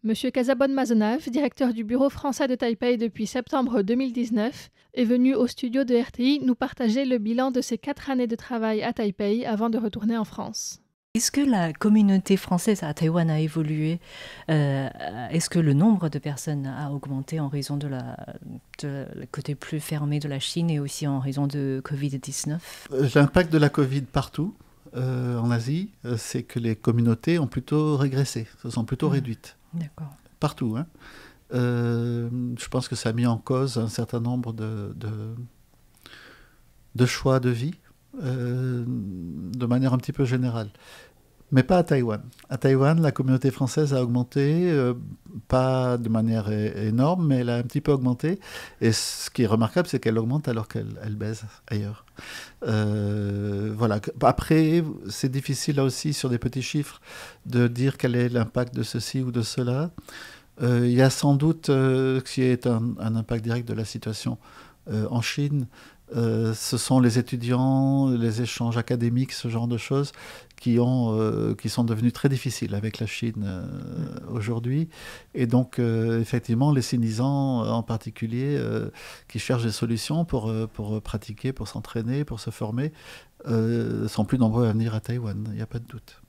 Monsieur Casabonne Mazenave, directeur du bureau français de Taipei depuis septembre 2019, est venu au studio de RTI nous partager le bilan de ses 4 années de travail à Taipei avant de retourner en France. Est-ce que la communauté française à Taïwan a évolué? Est-ce que le nombre de personnes a augmenté en raison de le côté plus fermé de la Chine et aussi en raison de Covid-19? L'impact de la Covid partout en Asie, c'est que les communautés ont plutôt régressé, se sont plutôt réduites. D'accord. Partout, hein. Je pense que ça a mis en cause un certain nombre de choix de vie de manière un petit peu générale. Mais pas à Taïwan. À Taïwan, la communauté française a augmenté, pas de manière énorme, mais elle a un petit peu augmenté. Et ce qui est remarquable, c'est qu'elle augmente alors qu'elle baise ailleurs. Voilà. Après, c'est difficile là aussi, sur des petits chiffres, de dire quel est l'impact de ceci ou de cela. Il y a sans doute qui est un impact direct de la situation en Chine. Ce sont les étudiants, les échanges académiques, ce genre de choses qui sont devenus très difficiles avec la Chine aujourd'hui. Et donc, effectivement, les Sinisans en particulier, qui cherchent des solutions pour pratiquer, pour s'entraîner, pour se former, sont plus nombreux à venir à Taïwan, il n'y a pas de doute.